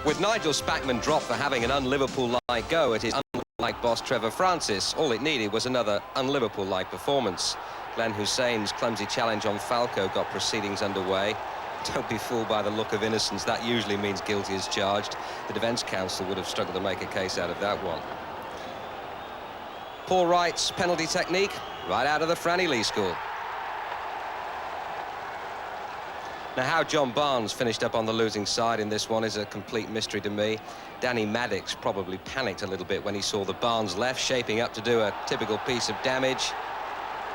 With Nigel Spackman dropped for having an un-Liverpool-like go at his un-like boss Trevor Francis, all it needed was another un-Liverpool-like performance. Glenn Hussein's clumsy challenge on Falco got proceedings underway. Don't be fooled by the look of innocence. That usually means guilty as charged. The defence counsel would have struggled to make a case out of that one. Paul Wright's penalty technique, right out of the Franny Lee school. Now, how John Barnes finished up on the losing side in this one is a complete mystery to me. Danny Maddox probably panicked a little bit when he saw the Barnes left shaping up to do a typical piece of damage,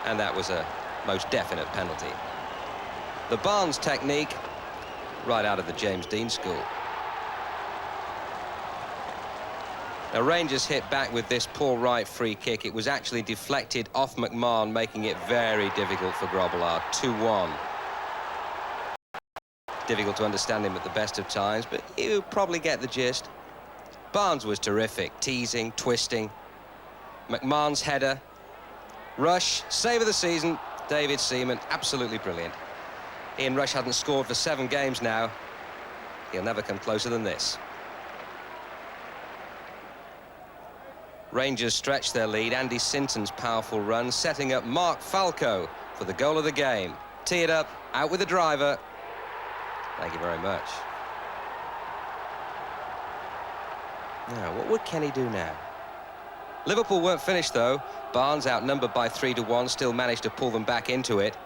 and that was a most definite penalty. The Barnes technique, right out of the James Dean school. Now, Rangers hit back with this Paul Wright free kick. It was actually deflected off McMahon, making it very difficult for Grobbelaar. 2-1. Difficult to understand him at the best of times, but you probably get the gist. Barnes was terrific, teasing, twisting. McMahon's header. Rush, save of the season. David Seaman, absolutely brilliant. Ian Rush hadn't scored for 7 games now. He'll never come closer than this. Rangers stretch their lead. Andy Sinton's powerful run, setting up Mark Falco for the goal of the game. Tee it up, out with the driver. Thank you very much. Now, what would Kenny do now? Liverpool weren't finished, though. Barnes, outnumbered by 3-1, still managed to pull them back into it.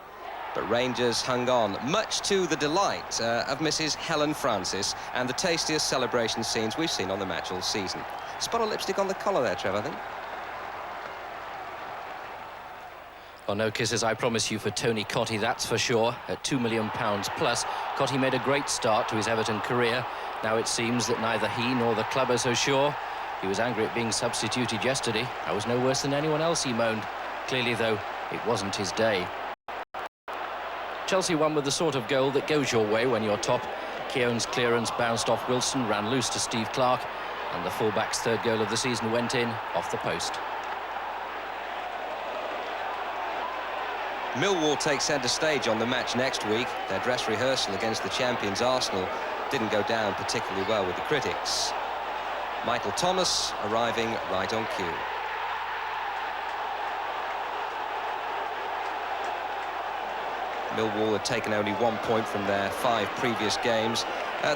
But Rangers hung on, much to the delight of Mrs. Helen Francis and the tastiest celebration scenes we've seen on the match all season. Spot of lipstick on the collar there, Trevor, I think. Well, no kisses, I promise you, for Tony Cottee, that's for sure. At £2 million plus, Cottee made a great start to his Everton career. Now it seems that neither he nor the club are so sure. He was angry at being substituted yesterday. I was no worse than anyone else, he moaned. Clearly, though, it wasn't his day. Chelsea won with the sort of goal that goes your way when you're top. Keown's clearance bounced off Wilson, ran loose to Steve Clark, and the fullback's third goal of the season went in off the post. Millwall take centre stage on the match next week. Their dress rehearsal against the champions Arsenal didn't go down particularly well with the critics. Michael Thomas arriving right on cue. Millwall had taken only 1 point from their 5 previous games.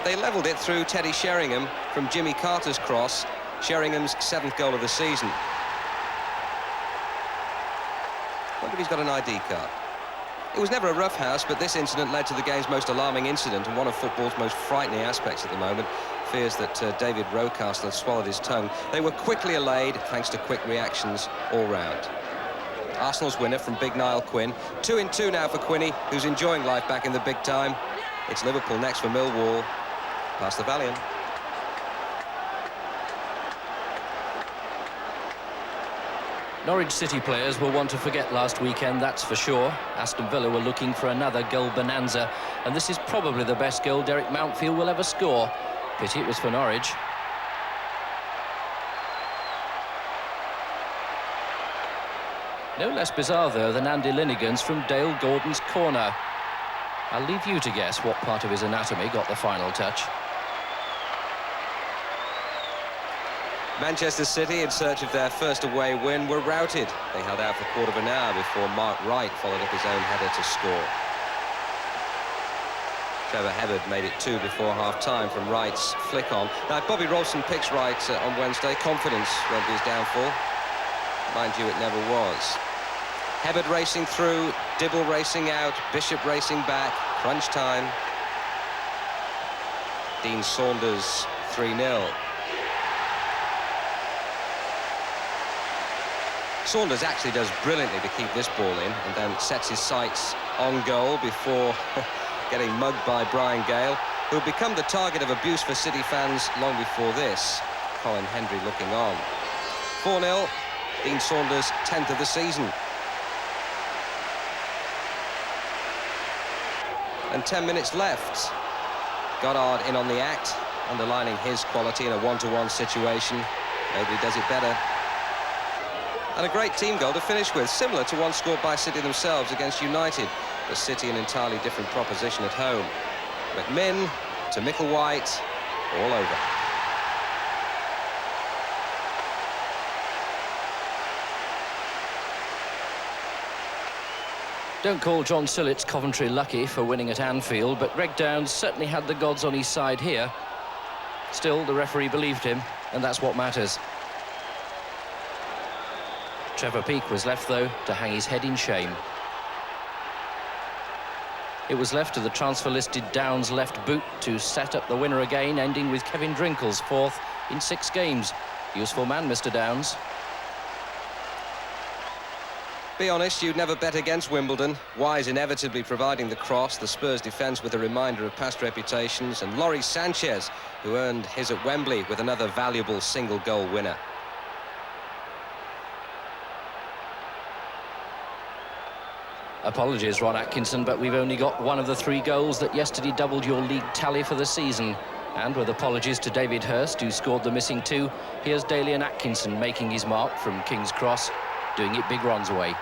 They levelled it through Teddy Sheringham from Jimmy Carter's cross, Sheringham's 7th goal of the season. I wonder if he's got an ID card. It was never a rough house, but this incident led to the game's most alarming incident and one of football's most frightening aspects at the moment. Fears that David Rocastle had swallowed his tongue. They were quickly allayed thanks to quick reactions all round. Arsenal's winner from Big Niall Quinn. 2-2 now for Quinny, who's enjoying life back in the big time. It's Liverpool next for Millwall. Past the Valiant. Norwich City players will want to forget last weekend, that's for sure. Aston Villa were looking for another goal bonanza, and this is probably the best goal Derek Mountfield will ever score. Pity it was for Norwich. No less bizarre, though, than Andy Linigans from Dale Gordon's corner. I'll leave you to guess what part of his anatomy got the final touch. Manchester City, in search of their first away win, were routed. They held out for a quarter of an hour before Mark Wright followed up his own header to score. Trevor Hebbard made it 2 before half-time from Wright's flick on. Now, Bobby Robson picks Wright on Wednesday. Confidence won't be his downfall. Mind you, it never was. Hebbard racing through, Dibble racing out, Bishop racing back, crunch time. Dean Saunders 3-0. Saunders actually does brilliantly to keep this ball in and then sets his sights on goal before getting mugged by Brian Gale, who'll become the target of abuse for City fans long before this. Colin Hendry looking on. 4-0, Dean Saunders' 10th of the season. And 10 minutes left. Goddard in on the act, underlining his quality in a one-to-one situation. Nobody does it better. And a great team goal to finish with, similar to one scored by City themselves against United. But City an entirely different proposition at home. McMinn to Micklewhite, all over. Don't call John Sillett's Coventry lucky for winning at Anfield, but Greg Downs certainly had the gods on his side here. Still, the referee believed him, and that's what matters. Trevor Peake was left, though, to hang his head in shame. It was left to the transfer-listed Downs left boot to set up the winner again, ending with Kevin Drinkle's 4th in 6 games. Useful man, Mr. Downs. Be honest, you'd never bet against Wimbledon. Wise inevitably providing the cross, the Spurs defence with a reminder of past reputations, and Lawrie Sanchez, who earned his at Wembley with another valuable single-goal winner. Apologies, Ron Atkinson, but we've only got one of the 3 goals that yesterday doubled your league tally for the season. And with apologies to David Hirst, who scored the missing 2, here's Dalian Atkinson making his mark from King's Cross, doing it big Ron's way.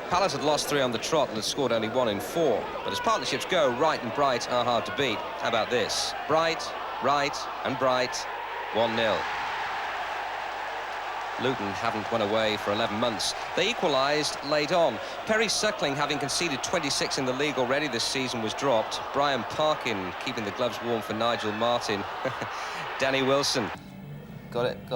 Palace had lost 3 on the trot and had scored only 1 in 4. But as partnerships go, Wright and Bright are hard to beat. How about this? Bright, Wright and Bright, 1-0. Luton haven't won away for 11 months. They equalised late on. Perry Suckling, having conceded 26 in the league already this season, was dropped. Brian Parkin keeping the gloves warm for Nigel Martin. Danny Wilson. Got it.